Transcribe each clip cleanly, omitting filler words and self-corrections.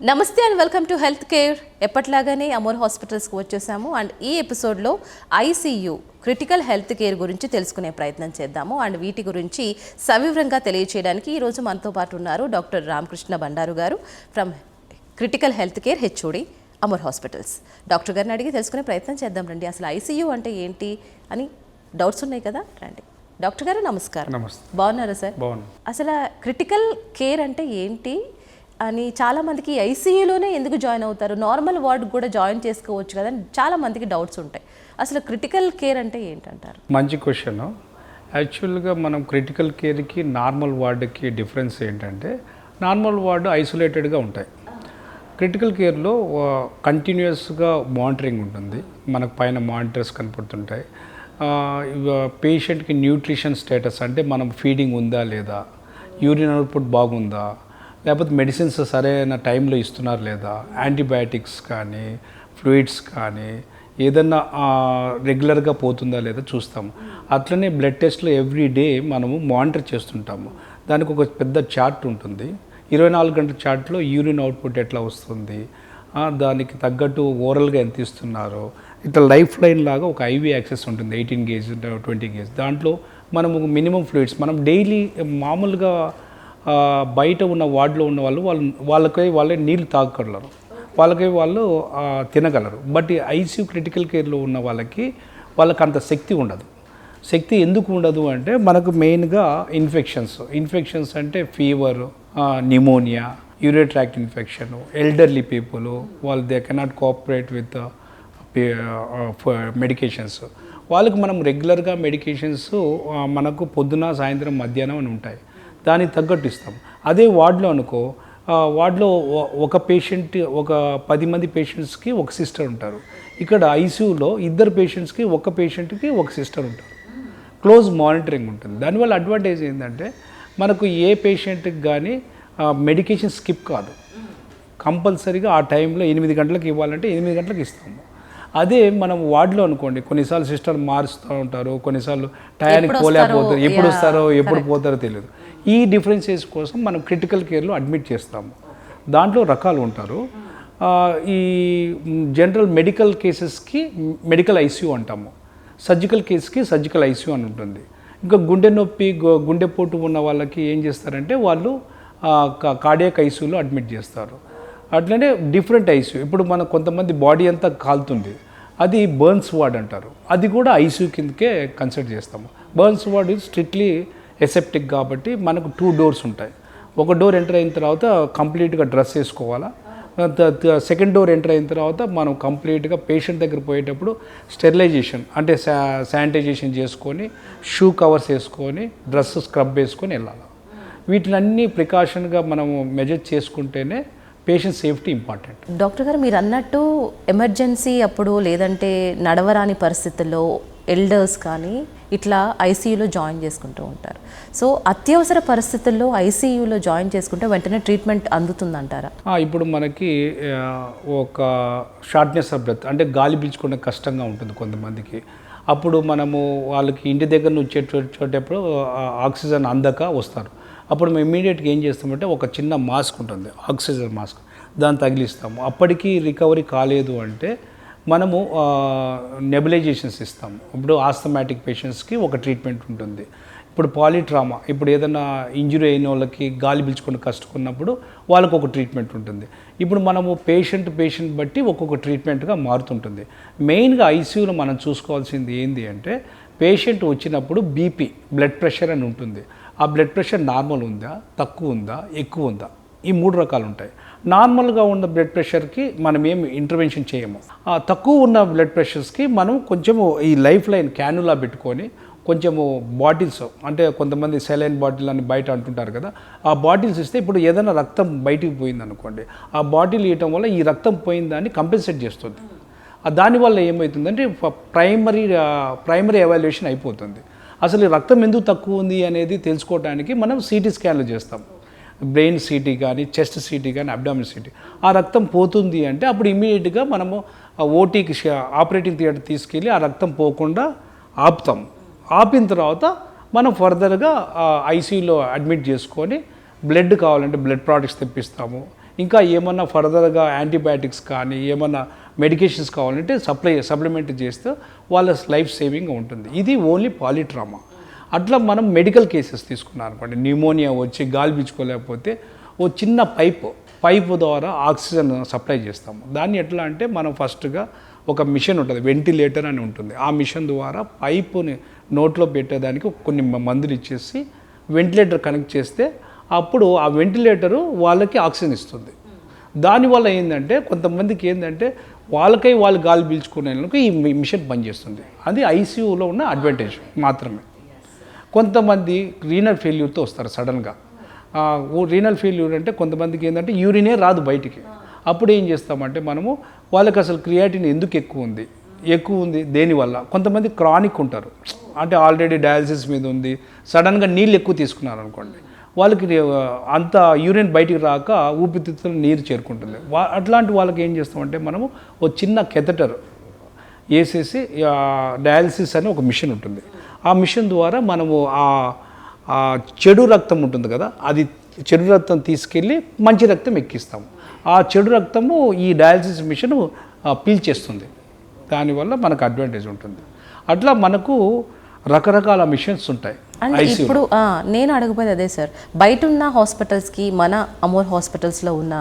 నమస్తే and welcome to health care. ఎప్పట్లాగానే Amor హాస్పిటల్స్కి వచ్చేసాము అండ్ ఈ ఎపిసోడ్లో ఐసీయూ క్రిటికల్ హెల్త్ కేర్ గురించి తెలుసుకునే ప్రయత్నం చేద్దాము. అండ్ వీటి గురించి సవివరంగా తెలియచేయడానికి ఈరోజు మనతో పాటు ఉన్నారు డాక్టర్ రామకృష్ణ బండారు గారు from critical health care HOD Amor hospitals. Doctor గారిని అడిగి తెలుసుకునే ప్రయత్నం చేద్దాం రండి. అసలు ఐసీయూ అంటే ఏంటి అని డౌట్స్ ఉన్నాయి కదా, రండి. డాక్టర్ గారు నమస్కారం. బాగున్నారా సార్? అసలు క్రిటికల్ కేర్ అంటే ఏంటి అని చాలామందికి ఐసీయూలోనే ఎందుకు జాయిన్ అవుతారు, నార్మల్ వార్డ్ కూడా జాయిన్ చేసుకోవచ్చు కదా, చాలా మందికి డౌట్స్ ఉంటాయి. అసలు క్రిటికల్ కేర్ అంటే ఏంటంటారు? మంచి క్వశ్చన్. యాక్చువల్గా మనం క్రిటికల్ కేర్కి నార్మల్ వార్డుకి డిఫరెన్స్ ఏంటంటే, నార్మల్ వార్డు ఐసోలేటెడ్గా ఉంటాయి. క్రిటికల్ కేర్లో కంటిన్యూస్గా మానిటరింగ్ ఉంటుంది. మనకు పైన మానిటర్స్ కనపడుతుంటాయి. పేషెంట్కి న్యూట్రిషన్ స్టేటస్ అంటే మనం ఫీడింగ్ ఉందా లేదా, యూరిన్ అవుట్పుట్ బాగుందా, లేకపోతే మెడిసిన్స్ సరైన టైంలో ఇస్తున్నారు లేదా, యాంటీబయాటిక్స్ కానీ ఫ్లూయిడ్స్ కానీ ఏదన్నా రెగ్యులర్గా పోతుందా లేదా చూస్తాము. అట్లనే బ్లడ్ టెస్ట్లో ఎవ్రీ డే మనము మానిటర్ చేస్తుంటాము. దానికి ఒక పెద్ద చార్ట్ ఉంటుంది. 24 గంటల చార్ట్లో యూరిన్ అవుట్పుట్ ఎట్లా వస్తుంది, దానికి తగ్గట్టు ఓరల్గా ఎంత ఇస్తున్నారో, ఇట్లా లైఫ్ లైన్ లాగా ఒక ఐవీ యాక్సెస్ ఉంటుంది. 18 గేజ్ 20 గేజ్. దాంట్లో మనము మినిమం ఫ్లూయిడ్స్ మనం డైలీ మామూలుగా బయట ఉన్న వార్డులో ఉన్న వాళ్ళే నీళ్ళు తాగగలరు, వాళ్ళు తినగలరు. బట్ ఐసీయూ క్రిటికల్ కేర్లో ఉన్న వాళ్ళకి అంత శక్తి ఉండదు. శక్తి ఎందుకు ఉండదు అంటే, మనకు మెయిన్గా ఇన్ఫెక్షన్స్ అంటే fever, pneumonia, urinary tract infection, elderly people they cannot cooperate with medications. వాళ్ళకి మనం రెగ్యులర్గా మెడికేషన్స్ మనకు పొద్దున సాయంత్రం మధ్యాహ్నం అని ఉంటాయి, దానికి తగ్గట్టు ఇస్తాం. అదే వార్డులో అనుకో, వార్డులో ఒక 10 మంది పేషెంట్స్కి ఒక సిస్టర్ ఉంటారు. ఇక్కడ ఐసీయూలో 2 పేషెంట్స్కి ఒక పేషెంట్కి ఒక సిస్టర్ ఉంటారు. క్లోజ్ మానిటరింగ్ ఉంటుంది. దానివల్ల అడ్వాంటేజ్ ఏంటంటే, మనకు ఏ పేషెంట్కి కానీ మెడికేషన్ స్కిప్ కాదు. కంపల్సరీగా ఆ టైంలో 8 గంటలకు ఇవ్వాలంటే 8 గంటలకు ఇస్తాము. అదే మనం వార్డులో అనుకోండి, కొన్నిసార్లు సిస్టర్ మారుస్తూ ఉంటారు, కొన్నిసార్లు టయానికి పోలేకపోతారు, ఎప్పుడు వస్తారో ఎప్పుడు పోతారో తెలియదు. ఈ డిఫరెన్సెస్ కోసం మనం క్రిటికల్ కేర్లో అడ్మిట్ చేస్తాము. దాంట్లో రకాలు ఉంటారు. ఈ జనరల్ మెడికల్ కేసెస్కి మెడికల్ ఐసీయూ అంటాము, సర్జికల్ కేసుకి సర్జికల్ ఐసీయూ అని ఉంటుంది. ఇంకా గుండె నొప్పి, గుండెపోటు ఉన్న వాళ్ళకి ఏం చేస్తారంటే, వాళ్ళు కార్డియాక్ ఐసీయూలో అడ్మిట్ చేస్తారు. అట్లనే డిఫరెంట్ ఐసీయూ. ఇప్పుడు మన కొంతమంది బాడీ అంతా కాలుతుంది, అది బర్న్స్ వార్డ్ అంటారు. అది కూడా ఐసీయూ కిందకే కన్సిడర్ చేస్తాము. బర్న్స్ వార్డ్ స్ట్రిక్ట్లీ ఎసెప్టిక్ కాబట్టి మనకు 2 డోర్స్ ఉంటాయి. ఒక డోర్ ఎంటర్ అయిన తర్వాత కంప్లీట్గా డ్రెస్ వేసుకోవాలా. సెకండ్ డోర్ ఎంటర్ అయిన తర్వాత మనం కంప్లీట్గా పేషెంట్ దగ్గర పోయేటప్పుడు స్టెరిలైజేషన్ అంటే శానిటైజేషన్ చేసుకొని, షూ కవర్స్ వేసుకొని, డ్రెస్ స్క్రబ్ వేసుకొని వెళ్ళాలి. వీటినన్నీ ప్రికాషన్గా మనము మెజర్ చేసుకుంటేనే పేషెంట్ సేఫ్టీ ఇంపార్టెంట్. డాక్టర్ గారు, మీరు అన్నట్టు ఎమర్జెన్సీ అప్పుడు లేదంటే నడవరాని పరిస్థితుల్లో ఎల్డర్స్ కానీ ఇట్లా ఐసీయూలో జాయిన్ చేసుకుంటూ ఉంటారు. సో అత్యవసర పరిస్థితుల్లో ఐసీయూలో జాయిన్ చేసుకుంటే వెంటనే ట్రీట్మెంట్ అందుతుందంటారా? ఇప్పుడు మనకి ఒక షార్ట్నెస్ ఆఫ్ బ్రెత్ అంటే గాలి పీల్చుకునే కష్టంగా ఉంటుంది కొంతమందికి. అప్పుడు మనము వాళ్ళకి ఇంటి దగ్గర నుంచి వచ్చేటప్పుడు ఆక్సిజన్ అందక వస్తారు. అప్పుడు మేము ఇమీడియట్గా ఏం చేస్తామంటే, ఒక చిన్న మాస్క్ ఉంటుంది, ఆక్సిజన్ మాస్క్, దాన్ని తగిలిస్తాము. అప్పటికి రికవరీ కాలేదు అంటే మనము నెబులైజేషన్స్ ఇస్తాము. ఇప్పుడు ఆస్థమాటిక్ పేషెంట్స్కి ఒక ట్రీట్మెంట్ ఉంటుంది. ఇప్పుడు పాలిట్రామా, ఇప్పుడు ఏదైనా ఇంజురీ అయిన వాళ్ళకి గాలి పీల్చుకుని కష్టకున్నప్పుడు వాళ్ళకు ఒక ట్రీట్మెంట్ ఉంటుంది. ఇప్పుడు మనము పేషెంట్ బట్టి ఒక్కొక్క ట్రీట్మెంట్గా మారుతుంటుంది. మెయిన్గా ఐసీయూలో మనం చూసుకోవాల్సింది ఏంటి అంటే, పేషెంట్ వచ్చినప్పుడు బీపీ, బ్లడ్ ప్రెషర్ అని ఉంటుంది. ఆ బ్లడ్ ప్రెషర్ నార్మల్ ఉందా, తక్కువ ఉందా, ఎక్కువ ఉందా, ఈ 3 రకాలు ఉంటాయి. నార్మల్గా ఉన్న బ్లడ్ ప్రెషర్కి మనం ఏమి ఇంటర్వెన్షన్ చేయము. తక్కువ ఉన్న బ్లడ్ ప్రెషర్స్కి మనం కొంచెము ఈ లైఫ్ లైన్ క్యానులా పెట్టుకొని, కొంచెము బాటిల్స్ అంటే కొంతమంది సెలైన్ బాటిల్ అని బయట అంటుంటారు కదా, ఆ బాటిల్స్ ఇస్తే ఇప్పుడు ఏదైనా రక్తం బయటికి పోయింది అనుకోండి, ఆ బాటిల్ ఇవ్వటం వల్ల ఈ రక్తం పోయిందాన్ని కంపెన్సేట్ చేస్తుంది. దానివల్ల ఏమవుతుందంటే ప్రైమరీ ఎవాల్యుయేషన్ అయిపోతుంది. అసలు రక్తం ఎందుకు తక్కువ ఉంది అనేది తెలుసుకోవడానికి మనం సిటీ స్కాన్లు చేస్తాం. బ్రెయిన్ సిటీ కానీ, చెస్ట్ సిటీ కానీ, అబ్డామిన్ సిటీ. ఆ రక్తం పోతుంది అంటే అప్పుడు ఇమీడియట్గా మనము ఓటీకి ఆపరేటింగ్ థియేటర్ తీసుకెళ్ళి ఆ రక్తం పోకుండా ఆపుతాం. ఆపిన తర్వాత మనం ఫర్దర్గా ఐసీయూలో అడ్మిట్ చేసుకొని బ్లడ్ కావాలంటే బ్లడ్ ప్రోడక్ట్స్ తెప్పిస్తాము. ఇంకా ఏమన్నా ఫర్దర్గా యాంటీబయాటిక్స్ కానీ ఏమన్నా మెడికేషన్స్ కావాలంటే సప్లిమెంట్ చేస్తే వాళ్ళ లైఫ్ సేవింగ్ ఉంటుంది. ఇది ఓన్లీ పాలిట్రామా. అట్లా మనం మెడికల్ కేసెస్ తీసుకున్నాం అనుకోండి, న్యూమోనియా వచ్చి గాలి పీల్చుకోలేకపోతే ఓ చిన్న పైపు ద్వారా ఆక్సిజన్ సప్లై చేస్తాము. దాన్ని ఎట్లా అంటే మనం ఫస్ట్గా ఒక మిషన్ ఉంటుంది, వెంటిలేటర్ అని ఉంటుంది. ఆ మిషన్ ద్వారా పైపుని నోట్లో పెట్టేదానికి కొన్ని మందులు ఇచ్చేసి వెంటిలేటర్ కనెక్ట్ చేస్తే అప్పుడు ఆ వెంటిలేటరు వాళ్ళకి ఆక్సిజన్ ఇస్తుంది. దానివల్ల ఏంటంటే కొంతమందికి ఏంటంటే వాళ్ళు గాలి పీల్చుకునేందుకు ఈ మిషన్ పనిచేస్తుంది. అది ఐసీయూలో ఉన్న అడ్వాంటేజ్ మాత్రమే. కొంతమంది రీనల్ ఫెయిల్యూర్తో వస్తారు సడన్గా. రీనల్ ఫెయిల్యూర్ అంటే కొంతమందికి ఏంటంటే యూరినే రాదు బయటికి. అప్పుడు ఏం చేస్తామంటే మనము వాళ్ళకి అసలు క్రియాటిన్ ఎందుకు ఎక్కువ ఉంది దేనివల్ల. కొంతమంది క్రానిక్ ఉంటారు, అంటే ఆల్రెడీ డయాలసిస్ మీద ఉంది, సడన్గా నీళ్ళు ఎక్కువ తీసుకున్నారు అనుకోండి, వాళ్ళకి అంత యూరిన్ బయటికి రాక ఊపిరితిత్తులు నీరు చేరుకుంటుంది. అట్లాంటి వాళ్ళకి ఏం చేస్తామంటే మనము ఒక చిన్న కెథటర్ వేసేసి డయాలసిస్ అని ఒక మిషన్ ఉంటుంది. ఆ మిషన్ ద్వారా మనము ఆ చెడు రక్తం ఉంటుంది కదా, అది చెడు రక్తం తీసుకెళ్ళి మంచి రక్తం ఎక్కిస్తాము. ఆ చెడు రక్తము ఈ డయాలసిస్ మిషన్ పీల్చేస్తుంది. దానివల్ల మనకు అడ్వాంటేజ్ ఉంటుంది. అట్లా మనకు రకరకాల మిషన్స్ ఉంటాయి. అంటే ఇప్పుడు నేను అడగబోయేది అదే సార్, బయట ఉన్న హాస్పిటల్స్కి మన అమోర్ హాస్పిటల్స్లో ఉన్న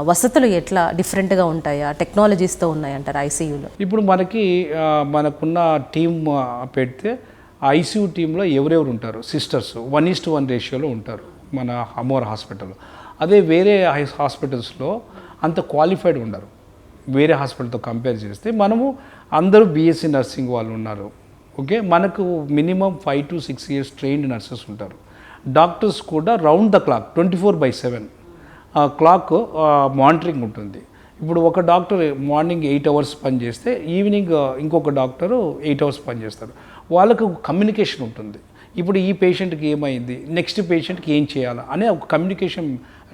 వసతులు ఎట్లా డిఫరెంట్గా ఉంటాయా, టెక్నాలజీస్తో ఉన్నాయంటారు ఐసీయూలో? ఇప్పుడు మనకున్న టీం పెడితే ఐసీయూ టీంలో ఎవరెవరు ఉంటారు, సిస్టర్స్ 1:1 రేషియోలో ఉంటారు మన అమోర్ హాస్పిటల్. అదే వేరే హాస్పిటల్స్లో అంత క్వాలిఫైడ్ ఉండరు. వేరే హాస్పిటల్తో కంపేర్ చేస్తే మనము అందరూ బీఎస్సీ నర్సింగ్ వాళ్ళు ఉన్నారు. ఓకే, మనకు minimum 5 to 6 years trained nurses ఉంటారు. డాక్టర్స్ కూడా round the clock 24/7 clock monitoring ఉంటుంది. ఇప్పుడు ఒక డాక్టర్ మార్నింగ్ 8 hours పనిచేస్తే ఈవినింగ్ ఇంకొక డాక్టరు 8 hours పనిచేస్తారు. వాళ్ళకు కమ్యూనికేషన్ ఉంటుంది. ఇప్పుడు ఈ పేషెంట్కి ఏమైంది, నెక్స్ట్ పేషెంట్కి ఏం చేయాలా అనే ఒక కమ్యూనికేషన్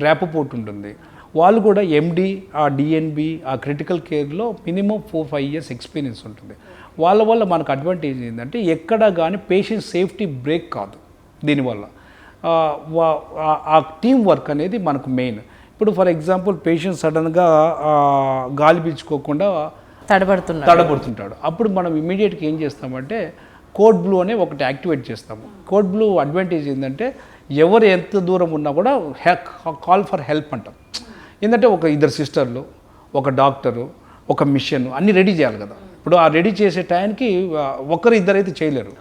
ర్యాపోర్ట్ ఉంటుంది. వాళ్ళు కూడా ఎండి, ఆ డిఎన్బి, ఆ క్రిటికల్ కేర్లో మినిమం 4-5 years ఎక్స్పీరియన్స్ ఉంటుంది. వాళ్ళ వల్ల మనకు అడ్వాంటేజ్ ఏంటంటే ఎక్కడ కానీ పేషెంట్ సేఫ్టీ బ్రేక్ కాదు. దీనివల్ల ఆ టీం వర్క్ అనేది మనకు మెయిన్. ఇప్పుడు ఫర్ ఎగ్జాంపుల్ పేషెంట్ సడన్గా గాలి పీల్చుకోకుండా తడబడుతుంటాడు. అప్పుడు మనం ఇమీడియట్గా ఏం చేస్తామంటే కోడ్ బ్లూ అనే ఒకటి యాక్టివేట్ చేస్తాము. కోడ్ బ్లూ అడ్వాంటేజ్ ఏంటంటే ఎవరు ఎంత దూరం ఉన్నా కూడా కాల్ ఫర్ హెల్ప్ అంటాం. ఏంటంటే ఒక ఇద్దరు సిస్టర్లు, ఒక డాక్టరు, ఒక మిషన్ అన్నీ రెడీ చేయాలి కదా. ఇప్పుడు ఆ రెడీ చేసే టైంకి ఇద్దరైతే చేయలేరు.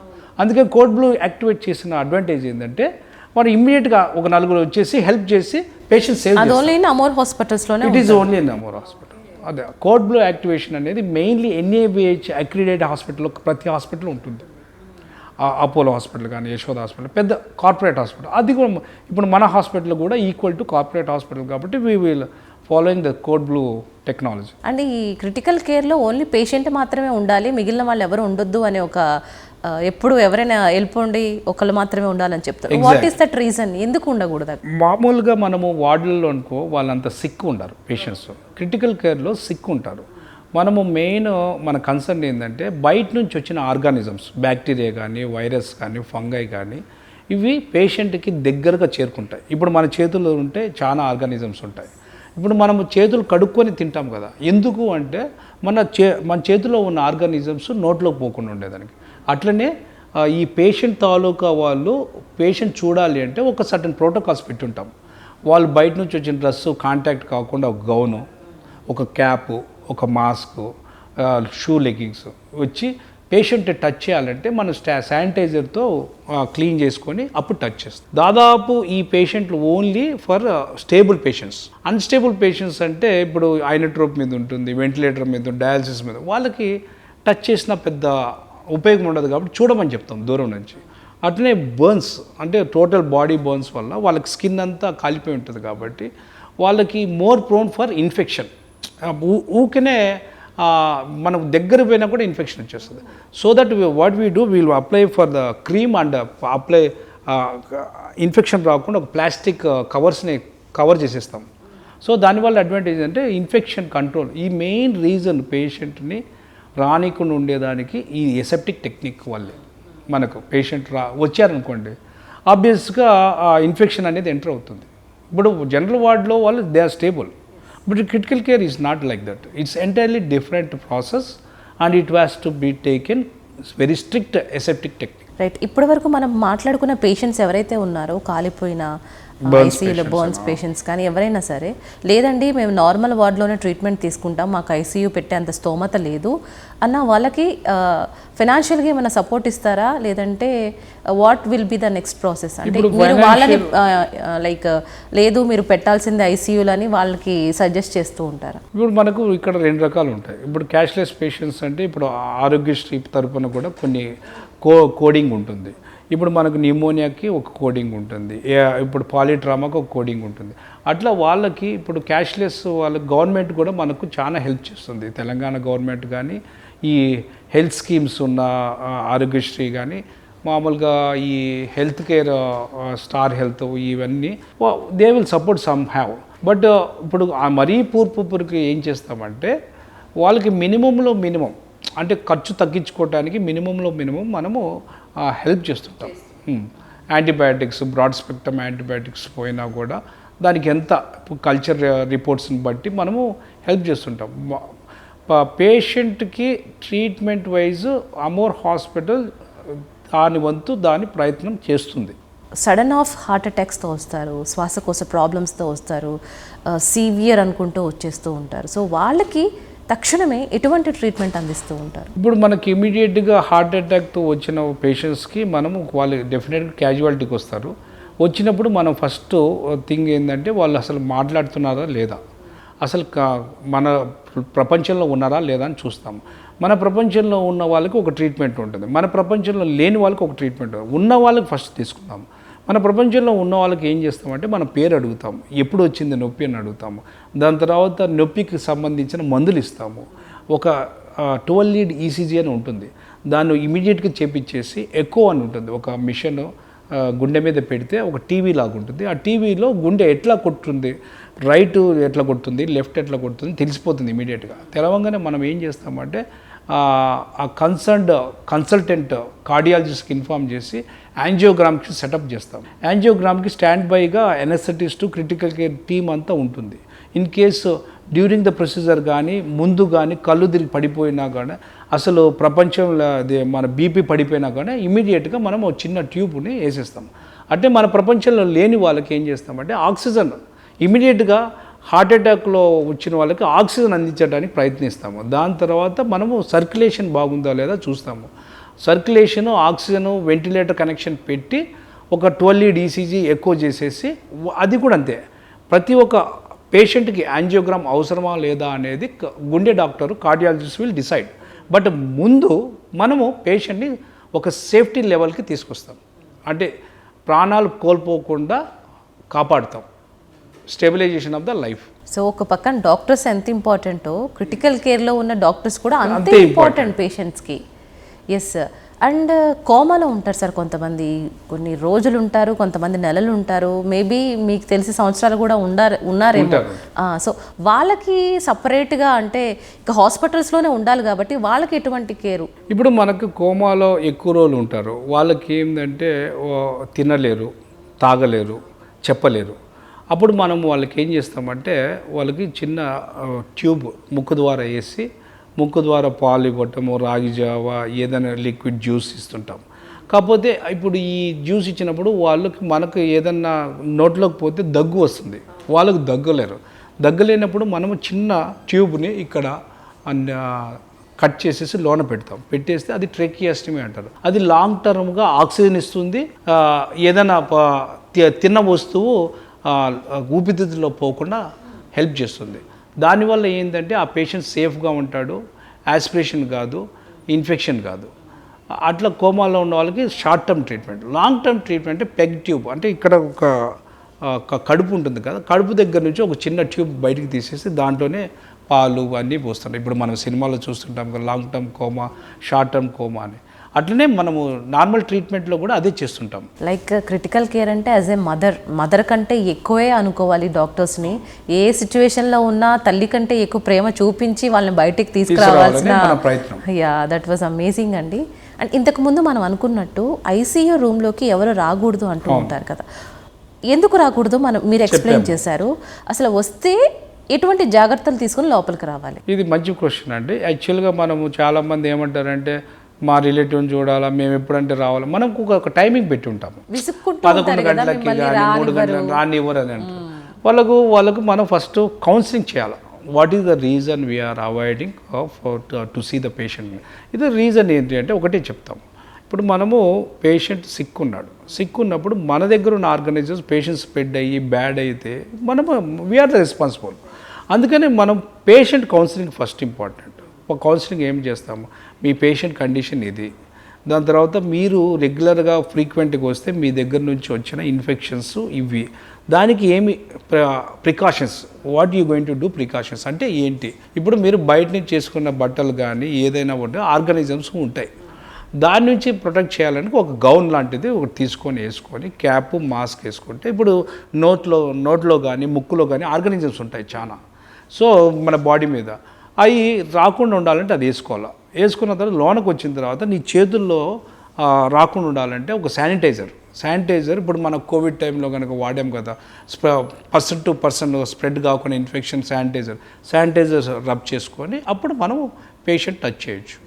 అందుకే కోడ్ బ్లూ యాక్టివేట్ చేసిన అడ్వాంటేజ్ ఏంటంటే మనం ఇమ్మీడియట్గా ఒక నలుగురు వచ్చేసి హెల్ప్ చేసి పేషెంట్ సేవ్ చేస్తారు. ఓన్లీ ఇన్ అమోర్ హాస్పిటల్స్లోనే it is only in Amor hospital. అదే కోడ్ బ్లూ యాక్టివేషన్ అనేది మెయిన్లీ ఎన్ఏబిహెచ్ అక్రిడేటెడ్ హాస్పిటల్లో ప్రతి హాస్పిటల్ ఉంటుంది. అపోలో హాస్పిటల్ కానీ, యశోద హాస్పిటల్, పెద్ద కార్పొరేట్ హాస్పిటల్. అది కూడా ఇప్పుడు మన హాస్పిటల్ కూడా ఈక్వల్ టు కార్పొరేట్ హాస్పిటల్ కాబట్టి we will following the code blue technology. అంటే ఈ క్రిటికల్ కేర్లో ఓన్లీ పేషెంట్ మాత్రమే ఉండాలి, మిగిలిన వాళ్ళు ఎవరు ఉండొద్దు అనే ఒక ఎప్పుడు ఎవరైనా వెళ్ళిపోండి ఒకళ్ళు మాత్రమే ఉండాలని చెప్తారు. వాట్ ఈస్ దట్ రీజన్, ఎందుకు ఉండకూడదు? మామూలుగా మనము వార్డులలో అనుకో వాళ్ళంత సిక్ ఉండరు పేషెంట్స్, క్రిటికల్ కేర్లో సిక్ ఉంటారు. మనము మెయిన్ మన కన్సర్న్ ఏంటంటే బయట నుంచి వచ్చిన ఆర్గానిజమ్స్, బ్యాక్టీరియా కానీ, వైరస్ కానీ, ఫంగై కానీ ఇవి పేషెంట్కి దగ్గరగా చేరుకుంటాయి. ఇప్పుడు మన చేతుల్లో ఉంటే చాలా ఆర్గానిజమ్స్ ఉంటాయి. ఇప్పుడు మనము చేతులు కడుక్కొని తింటాం కదా, ఎందుకు అంటే మన చేతిలో ఉన్న ఆర్గానిజమ్స్ నోట్లో పోకుండా ఉండేదానికి. అట్లనే ఈ పేషెంట్ తాలూకా వాళ్ళు పేషెంట్ చూడాలి అంటే ఒక సర్టన్ ప్రోటోకాల్స్ పెట్టుంటాం. వాళ్ళు బయట నుంచి వచ్చిన డ్రెస్సు కాంటాక్ట్ కాకుండా ఒక గౌను, ఒక క్యాపు, ఒక మాస్క్, షూ లెగ్గింగ్స్ వచ్చి పేషెంట్ టచ్ చేయాలంటే మనం శానిటైజర్తో క్లీన్ చేసుకొని అప్పుడు టచ్ చేస్తాం. దాదాపు ఈ పేషెంట్లు only for stable patients. Unstable patients అంటే ఇప్పుడు ఐనోట్రోప్ మీద ఉంటుంది, వెంటిలేటర్ మీద, డయాలసిస్ మీద, వాళ్ళకి టచ్ చేసిన పెద్ద ఉపయోగం ఉండదు కాబట్టి చూడమని చెప్తాం దూరం నుంచి. అట్లనే బర్న్స్ అంటే టోటల్ బాడీ బర్న్స్ వల్ల వాళ్ళకి స్కిన్ అంతా కాలిపోయి ఉంటుంది కాబట్టి వాళ్ళకి మోర్ ప్రోన్ ఫర్ ఇన్ఫెక్షన్. ఊకనే మనకు దగ్గర పోయినా కూడా ఇన్ఫెక్షన్ వచ్చేస్తుంది. So that what we do, we'll apply for the cream and apply infection రాకుండా ఒక ప్లాస్టిక్ కవర్స్ని కవర్ చేసేస్తాం. సో దానివల్ల అడ్వాంటేజ్ అంటే ఇన్ఫెక్షన్ కంట్రోల్. ఈ మెయిన్ రీజన్ పేషెంట్ని రానికుండా ఉండేదానికి ఈ ఎసెప్టిక్ టెక్నిక్ వల్లే. మనకు పేషెంట్ వచ్చారనుకోండి ఆబ్వియస్గా ఇన్ఫెక్షన్ అనేది ఎంటర్ అవుతుంది. ఇప్పుడు జనరల్ వార్డ్లో వాళ్ళు they are stable, but critical care is not like that. Its entirely different process and it has to be taken very strict aseptic technique. Right. ఇప్పటి వరకు మనం మాట్లాడుకున్న పేషెంట్స్ ఎవరైతే ఉన్నారో కాలిపోయిన ఐసీయూలో బర్న్స్ పేషెంట్స్ కానీ ఎవరైనా సరే, లేదండి మేము నార్మల్ వార్డ్లోనే ట్రీట్మెంట్ తీసుకుంటాం, మాకు ఐసీయూ పెట్టే అంత స్తోమత లేదు అన్న వాళ్ళకి ఫైనాన్షియల్గా ఏమైనా సపోర్ట్ ఇస్తారా, లేదంటే what will be the next process? అంటే మీరు వాళ్ళని లైక్ లేదు మీరు పెట్టాల్సిందే ఐసీయూలు అని వాళ్ళకి సజెస్ట్ చేస్తూ ఉంటారా? ఇప్పుడు మనకు ఇక్కడ 2 రకాలు ఉంటాయి. ఇప్పుడు క్యాష్లెస్ పేషెంట్స్ అంటే ఇప్పుడు ఆరోగ్యశ్రీ తరపున కూడా కొన్ని కోడింగ్ ఉంటుంది. ఇప్పుడు మనకు న్యూమోనియాకి ఒక కోడింగ్ ఉంటుంది, ఇప్పుడు పాలిట్రామాకి ఒక కోడింగ్ ఉంటుంది. అట్లా వాళ్ళకి ఇప్పుడు క్యాష్లెస్ వాళ్ళకి గవర్నమెంట్ కూడా మనకు చాలా హెల్ప్ చేస్తుంది. తెలంగాణ గవర్నమెంట్ కానీ, ఈ హెల్త్ స్కీమ్స్ ఉన్న ఆరోగ్యశ్రీ కానీ, మామూలుగా ఈ హెల్త్ కేర్ స్టార్ హెల్త్ ఇవన్నీ they will support some have. But ఇప్పుడు మరీ పూర్పుకి ఏం చేస్తామంటే వాళ్ళకి మినిమంలో మినిమం అంటే ఖర్చు తగ్గించుకోవడానికి మినిమంలో మినిమం మనము హెల్ప్ చేస్తుంటాం. యాంటీబయాటిక్స్, బ్రాడ్ స్పెక్ట్రమ్ యాంటీబయాటిక్స్ పోయినా కూడా దానికి ఎంత కల్చర్ రిపోర్ట్స్ని బట్టి మనము హెల్ప్ చేస్తుంటాం. పేషెంట్కి ట్రీట్మెంట్ వైజ్ అమోర్ హాస్పిటల్ దాని వంతు దాని ప్రయత్నం చేస్తుంది. సడన్ ఆఫ్ హార్ట్ అటాక్స్తో వస్తారు, శ్వాసకోశ ప్రాబ్లమ్స్తో వస్తారు, సీవియర్ అనుకుంటూ వచ్చేస్తూ ఉంటారు. సో వాళ్ళకి తక్షణమే ఎటువంటి ట్రీట్మెంట్ అందిస్తూ ఉంటారు? ఇప్పుడు మనకి ఇమీడియట్గా హార్ట్ అటాక్తో వచ్చిన పేషెంట్స్కి మనము వాళ్ళు డెఫినెట్గా క్యాజువాలిటీకి వస్తారు. వచ్చినప్పుడు మనం ఫస్ట్ థింగ్ ఏంటంటే వాళ్ళు అసలు మాట్లాడుతున్నారా లేదా, అసలు మన ప్రపంచంలో ఉన్నారా లేదా అని చూస్తాము. మన ప్రపంచంలో ఉన్న వాళ్ళకి ఒక ట్రీట్మెంట్ ఉంటుంది, మన ప్రపంచంలో లేని వాళ్ళకి ఒక ట్రీట్మెంట్ ఉంటుంది. ఉన్న వాళ్ళకి ఫస్ట్ తీసుకుందాము. మన ప్రపంచంలో ఉన్న వాళ్ళకి ఏం చేస్తామంటే మన పేరు అడుగుతాము, ఎప్పుడు వచ్చింది నొప్పి అని అడుగుతాము. దాని తర్వాత నొప్పికి సంబంధించిన మందులు ఇస్తాము. ఒక 12 లీడ్ ఈసీజీ అని ఉంటుంది, దాన్ని ఇమీడియట్గా చేపించేసి ఎక్కువ అని ఉంటుంది. ఒక మిషన్ గుండె మీద పెడితే ఒక టీవీ లాగా ఉంటుంది. ఆ టీవీలో గుండె ఎట్లా కొట్టుతుంది, రైట్ ఎట్లా కొడుతుంది, లెఫ్ట్ ఎట్లా కొడుతుంది తెలిసిపోతుంది ఇమీడియట్గా. తెలవంగానే మనం ఏం చేస్తామంటే ఆ కన్సల్టెంట్ కార్డియాలజిస్ట్కి ఇన్ఫామ్ చేసి యాంజియోగ్రామ్కి సెటప్ చేస్తాం. యాంజియోగ్రామ్కి స్టాండ్ బైగా ఎనస్థెటిస్ట్, క్రిటికల్ కేర్ టీమ్ అంతా ఉంటుంది. In case during the procedure కానీ ముందు కానీ కళ్ళు తిరిగి పడిపోయినా కానీ, అసలు ప్రపంచంలో అదే మన బీపీ పడిపోయినా కానీ ఇమీడియట్గా మనం ఒక చిన్న ట్యూబ్ని వేసేస్తాం. అంటే మన ప్రపంచంలో లేని వాళ్ళకి ఏం చేస్తామంటే ఆక్సిజన్ ఇమీడియట్గా హార్ట్ అటాక్లో వచ్చిన వాళ్ళకి ఆక్సిజన్ అందించడానికి ప్రయత్నిస్తాము. దాని తర్వాత మనము సర్క్యులేషన్ బాగుందా లేదా చూస్తాము. సర్క్యులేషను, ఆక్సిజను, వెంటిలేటర్ కనెక్షన్ పెట్టి ఒక 12 లీడ్ ఈసీజీ ఎక్కువ చేసేసి, అది కూడా అంతే. ప్రతి ఒక్క పేషెంట్కి యాంజియోగ్రామ్ అవసరమా లేదా అనేది గుండె doctor, cardiologist will decide. But ముందు మనము పేషెంట్ని ఒక సేఫ్టీ లెవెల్కి తీసుకొస్తాం, అంటే ప్రాణాలు కోల్పోకుండా కాపాడుతాం. Stabilisation of the life. So ఒక పక్కన డాక్టర్స్ ఎంత ఇంపార్టెంటో, క్రిటికల్ కేర్లో ఉన్న డాక్టర్స్ కూడా అంతే ఇంపార్టెంట్ పేషెంట్స్కి. ఎస్. అండ్ కోమాలో ఉంటారు సార్ కొంతమంది, కొన్ని రోజులు ఉంటారు, కొంతమంది నెలలు ఉంటారు, మేబీ మీకు తెలిసి సంవత్సరాలు కూడా ఉన్నారేమో. సో వాళ్ళకి సపరేట్గా అంటే ఇక హాస్పిటల్స్లోనే ఉండాలి కాబట్టి వాళ్ళకి ఎటువంటి కేరు? ఇప్పుడు మనకు కోమాలో ఎక్కువ రోజులు ఉంటారు, వాళ్ళకి ఏంటంటే తినలేరు, తాగలేరు, చెప్పలేరు. అప్పుడు మనం వాళ్ళకి ఏం చేస్తామంటే వాళ్ళకి చిన్న ట్యూబ్ ముక్కు ద్వారా వేసి, ముక్కు ద్వారా పాలు ఇవ్వటము, రాగి జావ, ఏదైనా లిక్విడ్ జ్యూస్ ఇస్తుంటాం. కాకపోతే ఇప్పుడు ఈ జ్యూస్ ఇచ్చినప్పుడు వాళ్ళకి మనకు ఏదన్నా నోట్లోకి పోతే దగ్గు వస్తుంది, వాళ్ళకు దగ్గలేరు. దగ్గలేనప్పుడు మనము చిన్న ట్యూబ్ని ఇక్కడ కట్ చేసేసి లోన పెడతాం. పెట్టేస్తే అది ట్రెకియాస్టమీ అంటారు. అది లాంగ్ టర్మ్గా ఆక్సిజన్ ఇస్తుంది. ఏదైనా తిన్న వస్తువు ఊపిరితిత్తులో పోకుండా హెల్ప్ చేస్తుంది. దానివల్ల ఏంటంటే ఆ పేషెంట్ సేఫ్గా ఉంటాడు, యాస్పిరేషన్ కాదు, ఇన్ఫెక్షన్ కాదు. అట్లా కోమాలో ఉన్న వాళ్ళకి short term treatment. Long term treatment అంటే పెగ్ ట్యూబ్, అంటే ఇక్కడ ఒక కడుపు ఉంటుంది కదా, కడుపు దగ్గర నుంచి ఒక చిన్న ట్యూబ్ బయటికి తీసేసి దాంట్లోనే పాలు అన్నీ పోస్తుంటాయి. ఇప్పుడు మనం సినిమాలో చూస్తుంటాం కదా, long term coma, short term coma అని. అట్లనే మనము నార్మల్ ట్రీట్మెంట్లో కూడా అదే చేస్తుంటాం. లైక్ క్రిటికల్ కేర్ అంటే యాజ్ ఏ మదర్ కంటే ఎక్కువే అనుకోవాలి డాక్టర్స్ని. ఏ సిచ్యువేషన్లో ఉన్నా తల్లి కంటే ఎక్కువ ప్రేమ చూపించి వాళ్ళని బయటికి తీసుకురావాల్సిన ప్రయత్నం. యా, దట్ వాజ్ అమేజింగ్ అండి. అండ్ ఇంతకుముందు మనం అనుకున్నట్టు ఐసీయూ రూమ్లోకి ఎవరు రాకూడదు అంటూ ఉంటారు కదా. ఎందుకు రాకూడదు మీరు ఎక్స్ప్లెయిన్ చేశారు. అసలు వస్తే ఎటువంటి జాగ్రత్తలు తీసుకుని లోపలికి రావాలి? ఇది మంచి క్వశ్చన్ అండి. యాక్చువల్గా మనము చాలామంది ఏమంటారంటే మా రిలేటివ్ని చూడాలా, మేము ఎప్పుడంటే రావాలా, మనం ఒక టైమింగ్ పెట్టి ఉంటాము. 11 గంటలకి కానీ 3 గంటలకి రానివ్వరు అని అంటారు. వాళ్ళకు మనం ఫస్ట్ కౌన్సిలింగ్ చేయాలి. What is the reason we are avoiding to see the patient. ఇది రీజన్ ఏంటి అంటే ఒకటే చెప్తాం. ఇప్పుడు మనము పేషెంట్ సిక్ ఉన్నప్పుడు మన దగ్గర ఉన్న ఆర్గనైజర్స్ పేషెంట్ స్ప్రెడ్ అయ్యి బ్యాడ్ అయితే మనము వీఆర్ ద రెస్పాన్సిబుల్. అందుకని మనం పేషెంట్ కౌన్సిలింగ్ ఫస్ట్ ఇంపార్టెంట్. ఒక కౌన్సిలింగ్ ఏం చేస్తాము, మీ పేషెంట్ కండిషన్ ఇది, దాని తర్వాత మీరు రెగ్యులర్గా ఫ్రీక్వెంట్గా వస్తే మీ దగ్గర నుంచి వచ్చిన ఇన్ఫెక్షన్స్ ఇవి, దానికి ఏమి precautions, what you going to do precautions అంటే ఏంటి. ఇప్పుడు మీరు బయట నుంచి చేసుకున్న బట్టలు కానీ ఏదైనా ఉంటే ఆర్గానిజమ్స్ ఉంటాయి, దాని నుంచి ప్రొటెక్ట్ చేయాలని ఒక గౌన్ లాంటిది ఒకటి తీసుకొని వేసుకొని క్యాప్ మాస్క్ వేసుకుంటే, ఇప్పుడు నోట్లో కానీ ముక్కులో కానీ ఆర్గానిజమ్స్ ఉంటాయి చాలా. సో మన బాడీ మీద అవి రాకుండా ఉండాలంటే అది వేసుకున్న తర్వాత లోనకు వచ్చిన తర్వాత నీ చేతుల్లో రాకుండా ఉండాలంటే ఒక శానిటైజర్ ఇప్పుడు మన కోవిడ్ టైంలో కనుక వాడాం కదా, పర్సన్ టు పర్సన్ స్ప్రెడ్ కాకుండా ఇన్ఫెక్షన్ శానిటైజర్ రబ్ చేసుకొని అప్పుడు మనం పేషెంట్ టచ్ చేయొచ్చు.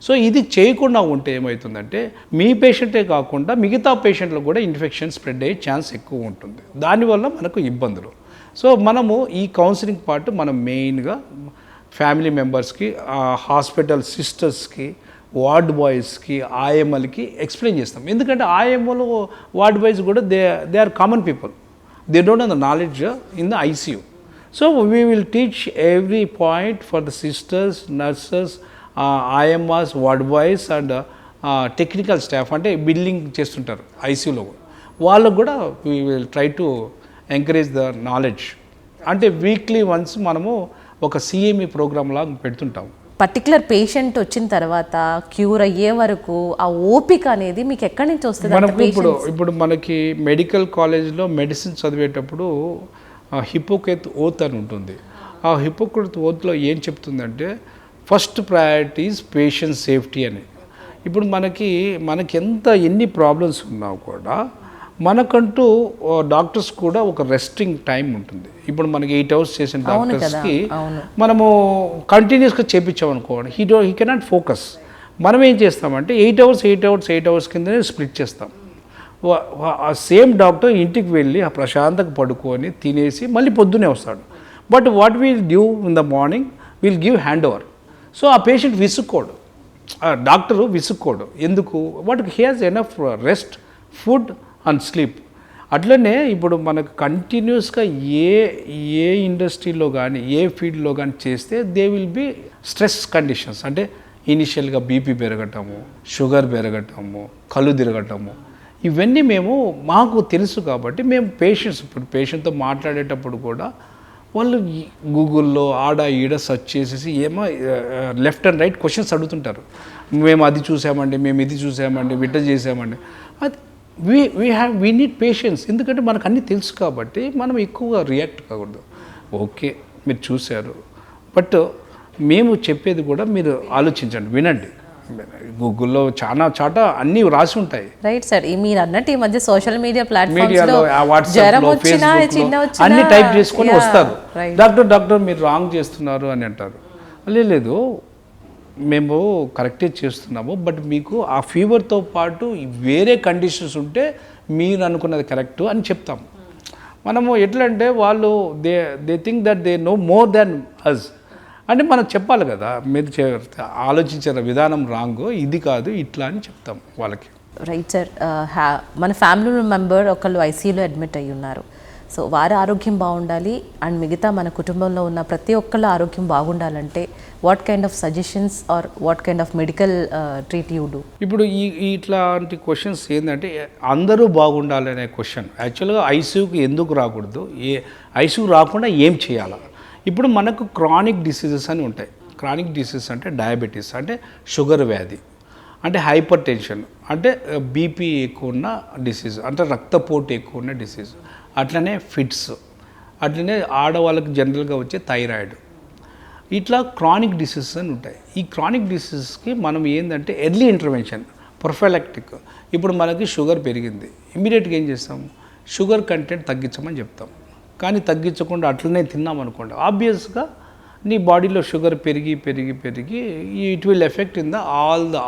సో ఇది చేయకుండా ఉంటే ఏమవుతుందంటే మీ పేషెంటే కాకుండా మిగతా పేషెంట్లకు కూడా ఇన్ఫెక్షన్ స్ప్రెడ్ అయ్యే ఛాన్స్ ఎక్కువ ఉంటుంది. దానివల్ల మనకు ఇబ్బందులు. సో మనము ఈ కౌన్సిలింగ్ పార్ట్ మనం మెయిన్గా ఫ్యామిలీ మెంబర్స్కి, హాస్పిటల్ సిస్టర్స్కి, వార్డ్ బాయ్స్కి, ఆర్ఎంఎల్కి ఎక్స్ప్లెయిన్ చేస్తాం. ఎందుకంటే ఆర్ఎంఎల్ వార్డ్ బాయ్స్ కూడా they are common people, they don't have the knowledge in the ICU. So we will teach every point for the sisters, nurses, IMRs, ward boys and technical staff అంటే billing చేస్తుంటారు ఐసీయూలో, వాళ్ళకు కూడా we will try to encourage the knowledge. అంటే weekly once మనము ఒక CME programme లాగా పెడుతుంటాం. Particular patient వచ్చిన తర్వాత క్యూర్ అయ్యే వరకు ఆ ఓపిక అనేది మీకు ఎక్కడి నుంచి వస్తుంది? మనకు ఇప్పుడు మనకి మెడికల్ కాలేజ్లో మెడిసిన్ చదివేటప్పుడు హిపోక్రేట్ ఓత్ అని ఉంటుంది. ఆ హిపోక్రేట్ ఓత్లో ఏం చెప్తుందంటే first priority is patient safety అని. ఇప్పుడు మనకి ఎన్ని ప్రాబ్లమ్స్ ఉన్నా కూడా మనకంటూ డాక్టర్స్ కూడా ఒక రెస్టింగ్ టైం ఉంటుంది. ఇప్పుడు మనకి 8 hours చేసిన డాక్టర్స్కి మనము కంటిన్యూస్గా చేయించామనుకోండి, హీ కెనాట్ ఫోకస్. మనం ఏం చేస్తామంటే 8 hours కిందనే స్ప్లిట్ చేస్తాం. ఆ సేమ్ డాక్టర్ ఇంటికి వెళ్ళి ఆ ప్రశాంతంగా పడుకొని తినేసి మళ్ళీ పొద్దునే వస్తాడు. But what will give in the morning will give hand over. So ఆ పేషెంట్ విసుక్కోడు, డాక్టరు విసుక్కోడు. ఎందుకు? వాటికి he has enough rest, food and sleep. అట్లనే ఇప్పుడు మనకు కంటిన్యూస్గా ఏ ఇండస్ట్రీలో కానీ ఏ ఫీల్డ్లో కానీ చేస్తే they will be stress conditions. అంటే ఇనిషియల్గా బీపీ పెరగటము, షుగర్ పెరగటము, కళ్ళు తిరగటము, ఇవన్నీ మాకు తెలుసు కాబట్టి మేము ఇప్పుడు పేషెంట్తో మాట్లాడేటప్పుడు కూడా వాళ్ళు గూగుల్లో ఆడ ఈడ సెర్చ్ చేసేసి ఏమో లెఫ్ట్ అండ్ రైట్ క్వశ్చన్స్ అడుగుతుంటారు. మేము అది చూసామండి, మేము ఇది చూసామండి, విట్ట చేసామండి. అది వీ నీడ్ పేషెన్స్. ఎందుకంటే మనకు అన్నీ తెలుసు కాబట్టి మనం ఎక్కువగా రియాక్ట్ కాకూడదు. ఓకే మీరు చూశారు, బట్ మేము చెప్పేది కూడా మీరు ఆలోచించండి, వినండి. గూగుల్లో చాలా చాట అన్నీ రాసి ఉంటాయి. Right sir. మీరు అన్నట్టు ఈ మధ్య సోషల్ మీడియా మీడియాలో వాట్సాప్లో, ఫేస్బుక్లో అన్ని టైప్ చేసుకొని వస్తారు. డాక్టర్ మీరు రాంగ్ చేస్తున్నారు అని అంటారు. లేదు, మేము కరెక్టే చేస్తున్నాము, బట్ మీకు ఆ ఫీవర్తో పాటు వేరే కండిషన్స్ ఉంటే మీరు అనుకున్నది కరెక్ట్ అని చెప్తాము. మనము ఎట్లా అంటే వాళ్ళు they think that they know more than us అంటే మనం చెప్పాలి కదా, మీరు ఆలోచించిన విధానం రాంగ్, ఇది కాదు ఇట్లా అని చెప్తాం వాళ్ళకి. Right sir. మన ఫ్యామిలీ మెంబర్ ఒకళ్ళు ఐసీయూలో అడ్మిట్ అయ్యి ఉన్నారు. సో వారి ఆరోగ్యం బాగుండాలి అండ్ మిగతా మన కుటుంబంలో ఉన్న ప్రతి ఒక్కళ్ళ ఆరోగ్యం బాగుండాలంటే what kind of suggestions or what kind of medical treat you do? ఇప్పుడు ఇట్లాంటి క్వశ్చన్స్ ఏంటంటే అందరూ బాగుండాలనే క్వశ్చన్. యాక్చువల్గా ఐసీయూకి ఎందుకు రాకూడదు, ఐసీయూ రాకుండా ఏం చేయాలా? ఇప్పుడు మనకు క్రానిక్ డిసీజెస్ అని ఉంటాయి. క్రానిక్ డిసీజెస్ అంటే డయాబెటీస్ అంటే షుగర్ వ్యాధి, అంటే హైపర్ టెన్షన్ అంటే బీపీ ఎక్కువ ఉన్న డిసీజ్, అంటే రక్తపోటు ఎక్కువ ఉన్న డిసీజ్, అట్లనే ఫిట్స్, అట్లనే ఆడవాళ్ళకి జనరల్గా వచ్చే థైరాయిడ్, ఇట్లా క్రానిక్ డిసీజెస్ అని ఉంటాయి. ఈ క్రానిక్ డిసీజెస్కి మనం ఏంటంటే ఎర్లీ ఇంటర్వెన్షన్, ప్రొఫైలాక్టిక్. ఇప్పుడు మనకి షుగర్ పెరిగింది, ఇమీడియట్గా ఏం చేస్తాం, షుగర్ కంటెంట్ తగ్గించమని చెప్తాం. కానీ తగ్గించకుండా అట్లనే తిన్నామనుకోండి, ఆబ్వియస్గా నీ బాడీలో షుగర్ పెరిగి పెరిగి పెరిగి it will effect in all the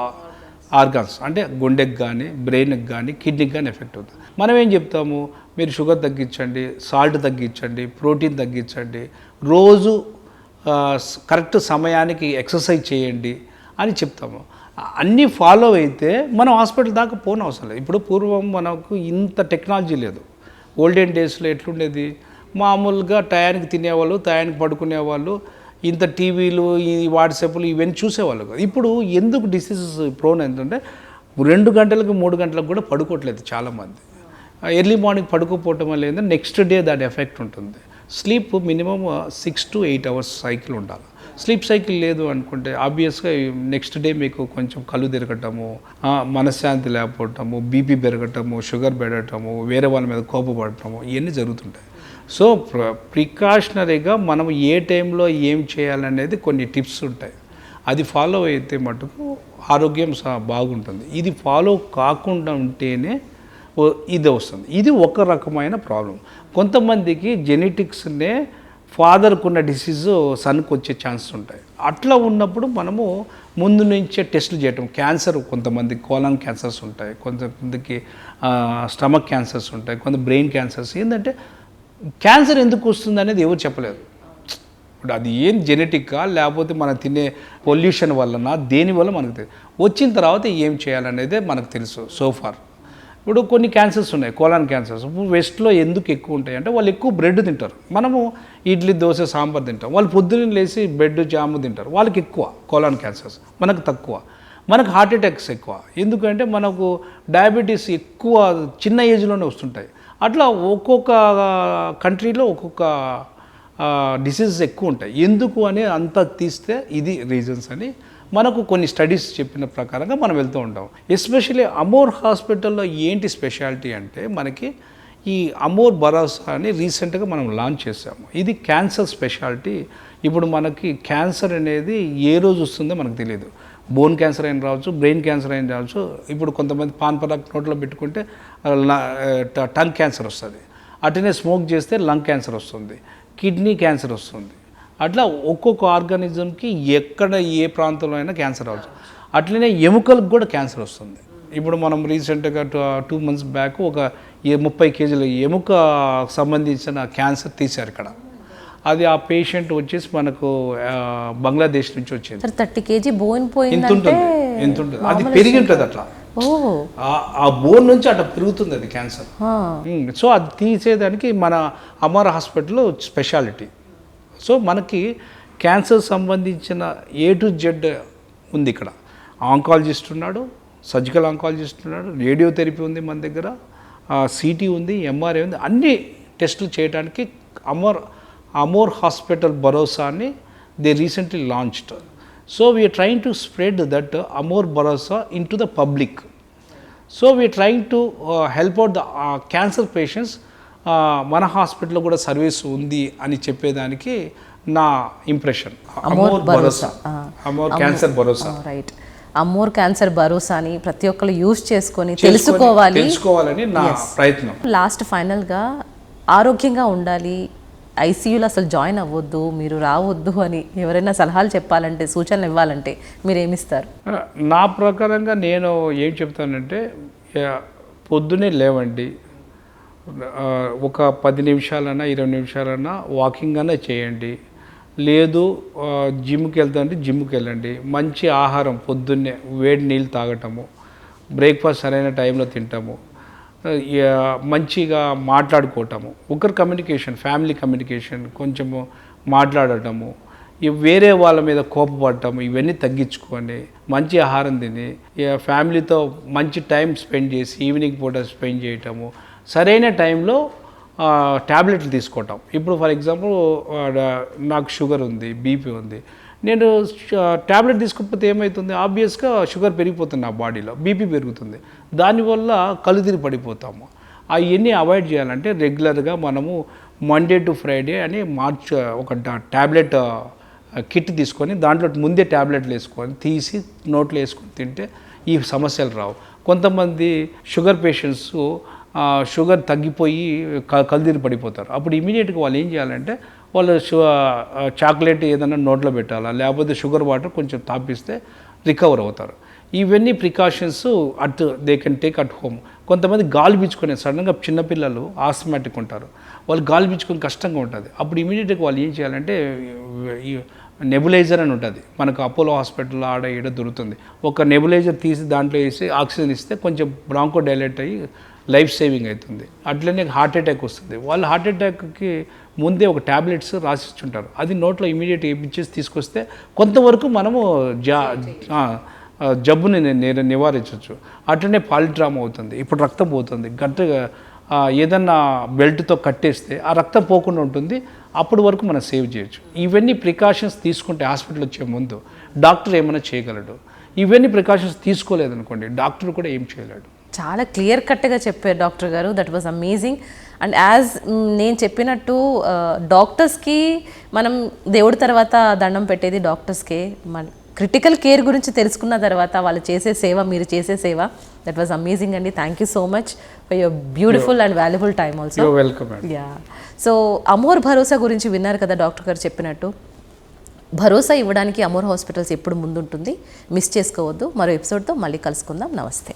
organs, అంటే గుండెకి కానీ బ్రెయిన్కి కానీ కిడ్నీకి కానీ ఎఫెక్ట్ అవుతుంది. మనం ఏం చెప్తాము, మీరు షుగర్ తగ్గించండి, సాల్ట్ తగ్గించండి, ప్రోటీన్ తగ్గించండి, రోజు కరెక్ట్ సమయానికి ఎక్సర్సైజ్ చేయండి అని చెప్తాము. అన్నీ ఫాలో అయితే మనం హాస్పిటల్ దాకా పోనవసరం లేదు. ఇప్పుడు పూర్వం మనకు ఇంత టెక్నాలజీ లేదు. ఓల్డెన్ డేస్లో ఎట్లుండేది, మామూలుగా టయానికి తినేవాళ్ళు, టయానికి పడుకునేవాళ్ళు, ఇంత టీవీలు ఈ వాట్సాప్లు ఇవన్నీ చూసేవాళ్ళు కాదు. ఇప్పుడు ఎందుకు డిసీజెస్ ప్రోన్ ఏంటంటే 2 గంటలకు 3 గంటలకు కూడా పడుకోవట్లేదు చాలామంది. ఎర్లీ మార్నింగ్ పడుకోపోవటం వల్ల ఏంటంటే నెక్స్ట్ డే దాని ఎఫెక్ట్ ఉంటుంది. Sleep minimum 6 to 8 hours cycle ఉండాలి. స్లీప్ సైకిల్ లేదు అనుకుంటే ఆబ్వియస్గా నెక్స్ట్ డే మీకు కొంచెం కళ్ళు తిరగటము, మనశ్శాంతి లేకపోవటము, బీపీ పెరగటము, షుగర్ పెరగటము, వేరే వాళ్ళ మీద కోపపడటము, ఇవన్నీ జరుగుతుంటాయి. సో ప్రికాషనరీగా మనం ఏ టైంలో ఏం చేయాలనేది కొన్ని టిప్స్ ఉంటాయి. అది ఫాలో అయితే మటుకు ఆరోగ్యం బాగుంటుంది. ఇది ఫాలో కాకుండా ఉంటేనే ఇది వస్తుంది. ఇది ఒక రకమైన ప్రాబ్లం. కొంతమందికి జెనెటిక్స్నే ఫాదర్కు ఉన్న డిసీజ్ సన్కి వచ్చే ఛాన్సెస్ ఉంటాయి. అట్లా ఉన్నప్పుడు మనము ముందు నుంచే టెస్టులు చేయటం. క్యాన్సర్, కొంతమంది కోలన్ క్యాన్సర్స్ ఉంటాయి, కొంతమందికి స్టమక్ క్యాన్సర్స్ ఉంటాయి, కొంత బ్రెయిన్ క్యాన్సర్స్. ఏంటంటే క్యాన్సర్ ఎందుకు వస్తుంది అనేది ఎవరు చెప్పలేదు. ఇప్పుడు అది ఏం జెనెటిక్గా లేకపోతే మనం తినే పొల్యూషన్ వలన దేనివల్ల మనకు తెలియదు. వచ్చిన తర్వాత ఏం చేయాలనేదే మనకు తెలుసు సోఫార్. ఇప్పుడు కొన్ని క్యాన్సర్స్ ఉన్నాయి, కోలాన్ క్యాన్సర్స్. ఇప్పుడు వెస్ట్లో ఎందుకు ఎక్కువ ఉంటాయి అంటే వాళ్ళు ఎక్కువ బ్రెడ్ తింటారు. మనము ఇడ్లీ, దోశ, సాంబార్ తింటాం. వాళ్ళు పొద్దున్న లేచి బ్రెడ్, జాము తింటారు. వాళ్ళకి ఎక్కువ కోలాన్ క్యాన్సర్స్, మనకు తక్కువ. మనకు హార్ట్ అటాక్స్ ఎక్కువ. ఎందుకంటే మనకు డయాబెటీస్ ఎక్కువ చిన్న ఏజ్లోనే వస్తుంటాయి. అట్లా ఒక్కొక్క కంట్రీలో ఒక్కొక్క డిసీజెస్ ఎక్కువ ఉంటాయి. ఎందుకు అని అంతా తీస్తే ఇది రీజన్స్ అని మనకు కొన్ని స్టడీస్ చెప్పిన ప్రకారంగా మనం వెళ్తూ ఉంటాం. ఎస్పెషల్లీ అమోర్ హాస్పిటల్లో ఏంటి స్పెషాలిటీ అంటే మనకి ఈ అమోర్ భరోసా అని రీసెంట్గా మనం లాంచ్ చేసాము. ఇది క్యాన్సర్ స్పెషాలిటీ. ఇప్పుడు మనకి క్యాన్సర్ అనేది ఏ రోజు వస్తుందో మనకు తెలియదు. బోన్ క్యాన్సర్ అయిన రావచ్చు, బ్రెయిన్ క్యాన్సర్ అయిన రావచ్చు. ఇప్పుడు కొంతమంది పాన్ పరాగ్ నోట్లో పెట్టుకుంటే టంగ్ క్యాన్సర్ వస్తుంది. అట్లనే స్మోక్ చేస్తే లంగ్ క్యాన్సర్ వస్తుంది, కిడ్నీ క్యాన్సర్ వస్తుంది. అట్లా ఒక్కొక్క ఆర్గానిజంకి ఎక్కడ ఏ ప్రాంతంలో అయినా క్యాన్సర్ అవచ్చు. అట్లనే ఎముకలకు కూడా క్యాన్సర్ వస్తుంది. ఇప్పుడు మనం రీసెంట్గా 2 months బ్యాక్ ఒక 30 kg ఎముక సంబంధించిన క్యాన్సర్ తీశారు ఇక్కడ. అది ఆ పేషెంట్ వచ్చేసి మనకు బంగ్లాదేశ్ నుంచి వచ్చింది. 30 kg బోన్ ఎంత ఉంటుంది, అది పెరిగి ఉంటుంది. అట్లా ఆ బోన్ నుంచి అట్లా పెరుగుతుంది అది క్యాన్సర్. సో అది తీసేదానికి మన అమర్ హాస్పిటల్లో స్పెషాలిటీ. సో మనకి క్యాన్సర్ సంబంధించిన A to Z ఉంది ఇక్కడ. ఆంకాలజిస్ట్ ఉన్నాడు, సర్జికల్ ఆంకాలజిస్ట్ ఉన్నాడు, రేడియోథెరపీ ఉంది మన దగ్గర, CT ఉంది, MRI ఉంది. అన్ని టెస్టులు చేయడానికి అమోర్ హాస్పిటల్ భరోసా అని they recently launched. So we are trying to spread that Amor Bharosa into the public. So we are trying to help out the cancer patients. మన హాస్పిటల్లో కూడా సర్వీస్ ఉంది అని చెప్పేదానికి నా impression. Amor Bharosa, Amor cancer Bharosa. Right, Amor cancer భరోసాని ప్రతి ఒక్కరు యూజ్ చేసుకొని తెలుసుకోవాలని నా ప్రయత్నం. లాస్ట్ ఫైనల్గా ఆరోగ్యంగా ఉండాలి, ఐసీయూలో అసలు జాయిన్ అవ్వద్దు, మీరు రావద్దు అని ఎవరైనా సలహాలు చెప్పాలంటే, సూచనలు ఇవ్వాలంటే మీరు ఏమిస్తారు? నా ప్రకారంగా నేను ఏం చెప్తానంటే, పొద్దునే లేవండి, ఒక 10 నిమిషాలన్నా 20 నిమిషాలన్నా వాకింగ్ అన్నా చేయండి. లేదు జిమ్కి వెళ్తామంటే జిమ్కి వెళ్ళండి. మంచి ఆహారం, పొద్దున్నే వేడి నీళ్ళు తాగటము, బ్రేక్ఫాస్ట్ సరైన టైంలో తింటాము, మంచిగా మాట్లాడుకోవటము, ఒకరి కమ్యూనికేషన్, ఫ్యామిలీ కమ్యూనికేషన్, కొంచెము మాట్లాడటము, వేరే వాళ్ళ మీద కోపపడటము, ఇవన్నీ తగ్గించుకొని మంచి ఆహారం తిని ఫ్యామిలీతో మంచి టైం స్పెండ్ చేసి ఈవినింగ్ పూట స్పెండ్ చేయటము, సరైన టైంలో ట్యాబ్లెట్లు తీసుకోవటం. ఇప్పుడు ఫర్ ఎగ్జాంపుల్ నాకు షుగర్ ఉంది, బీపీ ఉంది, నేను ట్యాబ్లెట్ తీసుకోకపోతే ఏమవుతుంది, ఆబ్వియస్గా షుగర్ పెరిగిపోతుంది నా బాడీలో, బీపీ పెరుగుతుంది, దానివల్ల కళ్ళు తిరిగి పడిపోతాము. అవన్నీ అవాయిడ్ చేయాలంటే రెగ్యులర్గా మనము మండే టు ఫ్రైడే అని ఒక ట్యాబ్లెట్ కిట్ తీసుకొని దాంట్లో ముందే ట్యాబ్లెట్లు వేసుకొని తీసి నోట్లో వేసుకొని తింటే ఈ సమస్యలు రావు. కొంతమంది షుగర్ పేషెంట్స్ షుగర్ తగ్గిపోయి కల్దీరి పడిపోతారు. అప్పుడు ఇమీడియట్గా వాళ్ళు ఏం చేయాలంటే వాళ్ళు చాక్లెట్ ఏదైనా నోట్లో పెట్టాలా, లేకపోతే షుగర్ వాటర్ కొంచెం తాపిస్తే రికవర్ అవుతారు. ఇవన్నీ precautions they can take at home. కొంతమంది గాలి పీల్చుకునే సడన్గా చిన్నపిల్లలు ఆస్మాటిక్ ఉంటారు, వాళ్ళు గాలి పీల్చుకొని కష్టంగా ఉంటుంది. అప్పుడు ఇమీడియట్గా వాళ్ళు ఏం చేయాలంటే ఈ నెబులైజర్ అని ఉంటుంది, మనకు అపోలో హాస్పిటల్లో ఆడ ఈడ దొరుకుతుంది. ఒక నెబులైజర్ తీసి దాంట్లో వేసి ఆక్సిజన్ ఇస్తే కొంచెం బ్రాంకో డైలేట్ అయ్యి లైఫ్ సేవింగ్ అవుతుంది. అట్లనే హార్ట్ అటాక్ వస్తుంది, వాళ్ళు హార్ట్ అటాక్కి ముందే ఒక ట్యాబ్లెట్స్ రాసిస్తుంటారు, అది నోట్లో ఇమీడియట్ వేయించేసి తీసుకొస్తే కొంతవరకు మనము జబ్బుని నివారించవచ్చు. అట్లనే పాలిడ్రామా అవుతుంది, ఇప్పుడు రక్తం పోతుంది, గట్టిగా ఏదన్నా బెల్ట్తో కట్టేస్తే ఆ రక్తం పోకుండా ఉంటుంది, అప్పటి వరకు మనం సేవ్ చేయొచ్చు. ఇవన్నీ ప్రికాషన్స్ తీసుకుంటే హాస్పిటల్ వచ్చే ముందు డాక్టర్ ఏమైనా చేయగలడు. ఇవన్నీ ప్రికాషన్స్ తీసుకోలేదనుకోండి డాక్టర్ కూడా ఏం చేయలేడు. చాలా క్లియర్ కట్గా చెప్పారు డాక్టర్ గారు, that was amazing. And as నేను చెప్పినట్టు డాక్టర్స్కి మనం దేవుడి తర్వాత దండం పెట్టేది డాక్టర్స్కే. మన క్రిటికల్ కేర్ గురించి తెలుసుకున్న తర్వాత వాళ్ళు చేసే సేవ, మీరు చేసే సేవ, దట్ వాజ్ అమేజింగ్ అండి. Thank you so much for your beautiful and valuable time also. Welcome. Yeah, so Amor భరోసా గురించి విన్నారు కదా డాక్టర్ గారు చెప్పినట్టు. భరోసా ఇవ్వడానికి అమోర్ హాస్పిటల్స్ ఎప్పుడు ముందుంటుంది, మిస్ చేసుకోవద్దు. మరో ఎపిసోడ్తో మళ్ళీ కలుసుకుందాం. నమస్తే.